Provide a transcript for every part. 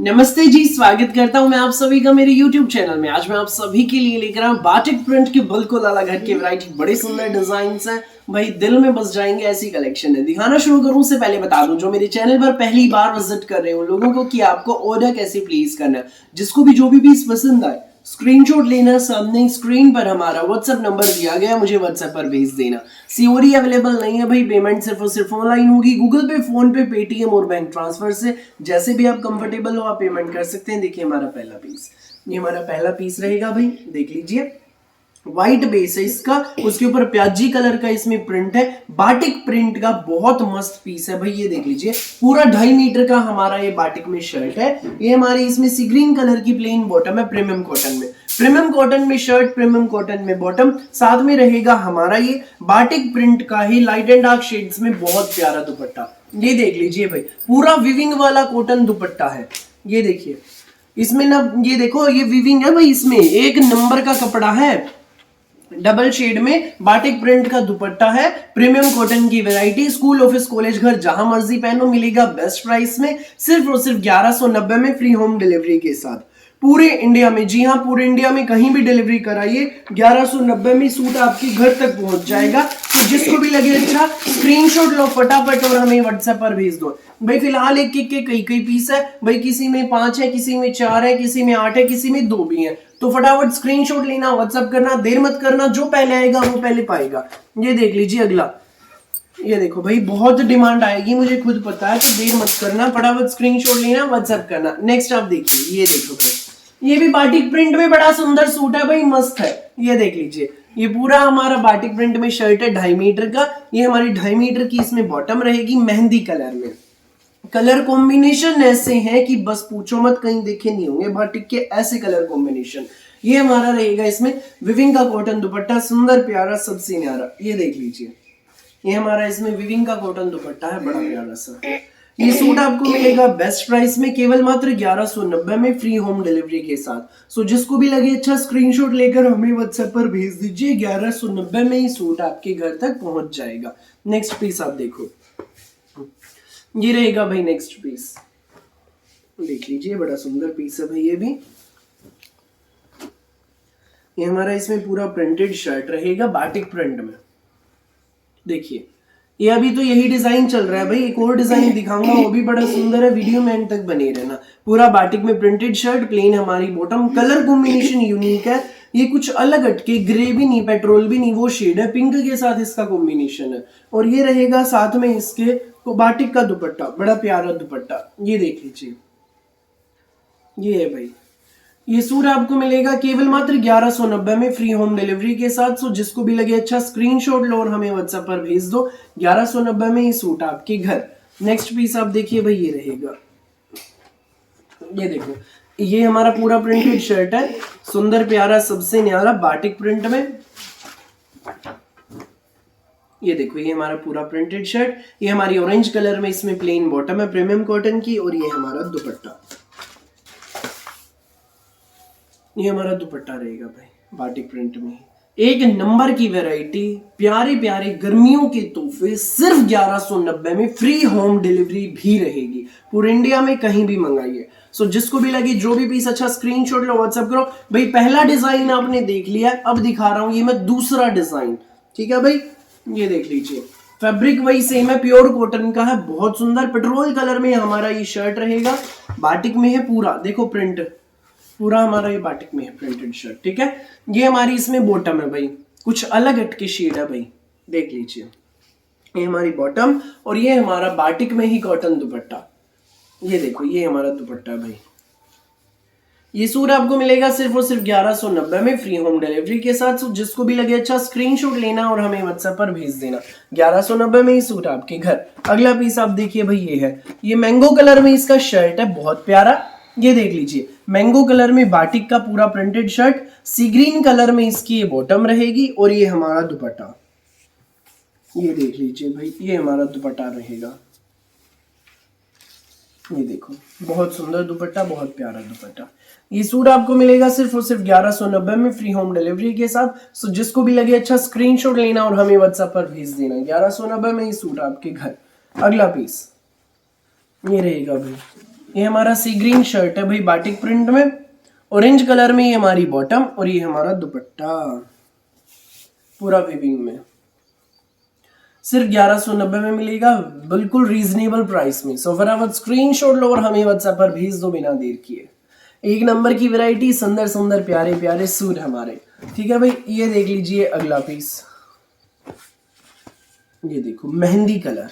नमस्ते जी, स्वागत करता हूं मैं आप सभी का मेरे YouTube चैनल में। आज मैं आप सभी के लिए लेकर आऊं बाटिक प्रिंट की बिल्कुल अलग हट के वैरायटी, बड़े सुंदर डिजाइन हैं भाई, दिल में बस जाएंगे ऐसी कलेक्शन है। दिखाना शुरू करूं उससे पहले बता दूं जो मेरे चैनल पर पहली बार विजिट कर रहे हो लोगों को कि आपको ऑर्डर कैसे प्लेस करना है। जिसको भी जो भी पीस पसंद आए स्क्रीनशॉट लेना, सामने स्क्रीन पर हमारा व्हाट्सएप नंबर दिया गया, मुझे व्हाट्सएप पर भेज देना। सीओडी अवेलेबल नहीं है भाई, पेमेंट सिर्फ और सिर्फ ऑनलाइन होगी, गूगल पे, फोन पे, पेटीएम और बैंक ट्रांसफर से। जैसे भी आप कंफर्टेबल हो आप पेमेंट कर सकते हैं। देखिए हमारा पहला पीस, ये हमारा पहला पीस रहेगा भाई, देख लीजिए। व्हाइट बेस है इसका, उसके ऊपर प्याजी कलर का इसमें प्रिंट है, बाटिक प्रिंट का बहुत मस्त पीस है भाई। ये देख लीजिए पूरा 2.5 मीटर का हमारा ये बाटिक में शर्ट है। ये हमारे इसमें सी ग्रीन कलर की प्लेन बॉटम है, प्रीमियम कॉटन में, प्रीमियम कॉटन में शर्ट, प्रीमियम कॉटन में बॉटम। साथ में रहेगा हमारा ये बाटिक प्रिंट का ही लाइट एंड डार्क शेड्स में बहुत प्यारा दुपट्टा। ये देख लीजिए भाई, पूरा विविंग वाला कॉटन दुपट्टा है। ये देखिए इसमें ना, ये देखो ये विविंग है भाई, इसमें एक नंबर का कपड़ा है, डबल शेड में बाटिक प्रिंट का दुपट्टा है, प्रीमियम कॉटन की वैरायटी। स्कूल, ऑफिस, कॉलेज, घर जहां मर्जी पहनो, मिलेगा बेस्ट प्राइस में, सिर्फ और सिर्फ 1190 में, फ्री होम डिलीवरी के साथ पूरे इंडिया में। जी हाँ, पूरे इंडिया में कहीं भी डिलीवरी कराइए, 1190 में सूट आपके घर तक पहुंच जाएगा। तो जिसको भी लगे अच्छा स्क्रीनशॉट लो फटाफट और हमें व्हाट्सएप पर भेज दो भाई। फिलहाल एक एक के कई कई पीस है भाई, किसी में 5 है, किसी में 4 है, किसी में 8 है, किसी में 2 भी है। तो फटाफट स्क्रीनशॉट लेना, व्हाट्सएप करना, देर मत करना, जो पहले आएगा वो पहले पाएगा। ये देख लीजिए अगला, ये देखो भाई बहुत डिमांड आएगी, मुझे खुद पता है, तो देर मत करना, फटाफट स्क्रीनशॉट लेना, व्हाट्सएप करना। नेक्स्ट आप देखिए, ये देखो भाई, ये भी बाटिक प्रिंट में बड़ा सुंदर सूट है भाई, मस्त है। ये देख लीजिए, ये पूरा हमारा बाटिक प्रिंट में शर्ट है 2.5 मीटर का। ये हमारी 2.5 मीटर की इसमें बॉटम रहेगी मेहंदी कलर में। कलर कॉम्बिनेशन ऐसे हैं कि बस पूछो मत, कहीं देखे नहीं होंगे बाटिक के ऐसे कलर कॉम्बिनेशन। ये हमारा रहेगा इसमें विविंग का कॉटन दुपट्टा, सुंदर प्यारा, सबसे न्यारा। ये देख लीजिए, ये हमारा इसमें विविंग का कॉटन दुपट्टा है, बड़ा प्यारा सा। ये सूट आपको मिलेगा बेस्ट प्राइस में, केवल मात्र 1190 में, फ्री होम डिलीवरी के साथ। सो जिसको भी लगे अच्छा स्क्रीनशॉट लेकर हमें व्हाट्सएप पर भेज दीजिए, 1190 में ही सूट आपके घर तक पहुंच जाएगा। नेक्स्ट पीस आप देखो, ये रहेगा भाई नेक्स्ट पीस, देख लीजिए बड़ा सुंदर पीस है भाई। ये भी, ये हमारा इसमें पूरा प्रिंटेड शर्ट रहेगा बाटिक प्रिंट में। देखिए ये अभी तो यही डिजाइन चल रहा है भाई, एक और डिजाइन दिखाऊंगा वो भी बड़ा सुंदर है, वीडियो में एंड तक बने रहना। पूरा बाटिक में प्रिंटेड शर्ट, प्लेन हमारी बॉटम, कलर कॉम्बिनेशन यूनिक है, ये कुछ अलग हटके, ग्रे भी नहीं, पेट्रोल भी नहीं, वो शेड है, पिंक के साथ इसका कॉम्बिनेशन है। और ये रहेगा साथ में इसके बाटिक का दुपट्टा, बड़ा प्यारा दुपट्टा। ये देख लीजिए, ये है भाई, ये सूट आपको मिलेगा केवल मात्र 1190 में, फ्री होम डिलीवरी के साथ। सो जिसको भी लगे अच्छा स्क्रीनशॉट लो और हमें व्हाट्सएप पर भेज दो, 1190 में ये सूट आपके घर। नेक्स्ट पीस आप देखिए भाई, ये रहेगा, ये देखो, ये हमारा पूरा प्रिंटेड शर्ट है, सुंदर प्यारा, सबसे न्यारा बाटिक प्रिंट में। ये देखो, ये हमारा पूरा प्रिंटेड शर्ट, ये हमारी ऑरेंज कलर में इसमें प्लेन बॉटम है प्रीमियम कॉटन की, और ये हमारा दुपट्टा, ये हमारा दुपट्टा रहेगा भाई बाटिक प्रिंट में। एक नंबर की वैरायटी, प्यारे प्यारे गर्मियों के तोहफे, सिर्फ 1190 में, फ्री होम डिलीवरी भी रहेगी, पूरे इंडिया में कहीं भी मंगाइए। सो जिसको भी लगे जो भी पीस अच्छा स्क्रीनशॉट लो, व्हाट्सएप करो भाई। पहला डिजाइन आपने देख लिया, अब दिखा रहा हूं ये मैं दूसरा डिजाइन, ठीक है भाई। ये देख लीजिए, फैब्रिक वही सेम है, प्योर कॉटन का है, बहुत सुंदर पेट्रोल कलर में हमारा ये शर्ट रहेगा, बाटिक में है पूरा, देखो प्रिंट पूरा हमारा ये बाटिक में है प्रिंटेड शर्ट, ठीक है। ये हमारी इसमें बॉटम है भाई, कुछ अलग हटके शेड है भाई, देख लीजिए, ये हमारी बॉटम, और ये हमारा बाटिक में ही कॉटन दुपट्टा। ये देखो, ये हमारा दुपट्टा भाई। ये सूट आपको मिलेगा सिर्फ और सिर्फ 1190 में, फ्री होम डिलीवरी के साथ। सो जिसको भी लगे अच्छा स्क्रीनशॉट लेना और हमें व्हाट्सएप पर भेज देना, 1190 में ही सूट आपके घर। अगला पीस आप देखिए भाई, ये है, ये मैंगो कलर में इसका शर्ट है, बहुत प्यारा। ये देख लीजिए, मैंगो कलर में बाटिक का पूरा प्रिंटेड शर्ट, सी ग्रीन कलर में इसकी ये बॉटम रहेगी, और ये हमारा दुपट्टा। ये देख लीजिए भाई, ये हमारा दुपट्टा रहेगा। ये देखो, बहुत सुंदर दुपट्टा, बहुत प्यारा दुपट्टा। ये सूट आपको मिलेगा सिर्फ और सिर्फ 1190 में, फ्री होम डिलीवरी के साथ। सो जिसको भी लगे अच्छा स्क्रीनशॉट लेना और हमें व्हाट्सएप पर भेज देना, 1190 में ये सूट आपके घर। अगला पीस ये रहेगा भाई, ये हमारा सी ग्रीन शर्ट है भाई बाटिक प्रिंट में, ऑरेंज कलर में ये हमारी बॉटम और ये हमारा दुपट्टा पूरा वीविंग में। सिर्फ 1190 में मिलेगा, बिल्कुल रीजनेबल प्राइस में। सो फटाफट स्क्रीनशॉट लो और हमें व्हाट्सएप पर भेज दो बिना देर किए। एक नंबर की वैरायटी, सुंदर सुंदर प्यारे प्यारे सूट हमारे। ठीक है भाई, ये देख लीजिए अगला पीस, ये देखो मेहंदी कलर,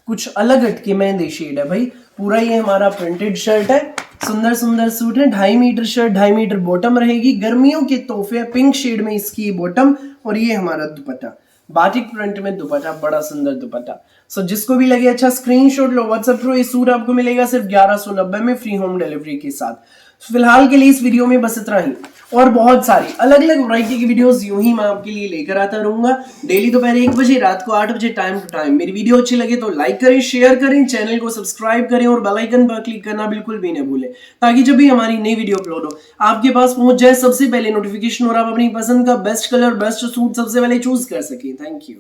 कुछ अलग हटके मेहंदी शेड है भाई। पूरा ये हमारा प्रिंटेड शर्ट है, सुंदर सुंदर सूट है। 2.5 मीटर शर्ट, 2.5 मीटर बॉटम रहेगी। गर्मियों के तोहफे, पिंक शेड में इसकी बॉटम और ये हमारा दुपट्टा, बाटिक प्रिंट में दुपट्टा, बड़ा सुंदर दुपट्टा। सो जिसको भी लगे अच्छा स्क्रीनशॉट लो व्हाट्सएप पर। ये सूट आपको मिलेगा सिर्फ 1190 में फ्री होम डिलीवरी के साथ। फिलहाल के लिए इस वीडियो में बस इतना ही, और बहुत सारी अलग अलग वैरायटी की वीडियोस यूं ही मैं आपके लिए लेकर आता रहूंगा डेली दोपहर 1 बजे, रात को 8 बजे टाइम टू टाइम। मेरी वीडियो अच्छी लगे तो लाइक करें, शेयर करें, चैनल को सब्सक्राइब करें और बेल आइकन पर क्लिक करना बिल्कुल भी न भूलें, ताकि जब भी हमारी नई वीडियो अपलोड हो आपके पास पहुंच जाए सबसे पहले नोटिफिकेशन और आप अपनी पसंद का बेस्ट कलर, बेस्ट सूट सबसे पहले चूज कर सकें। Thank you.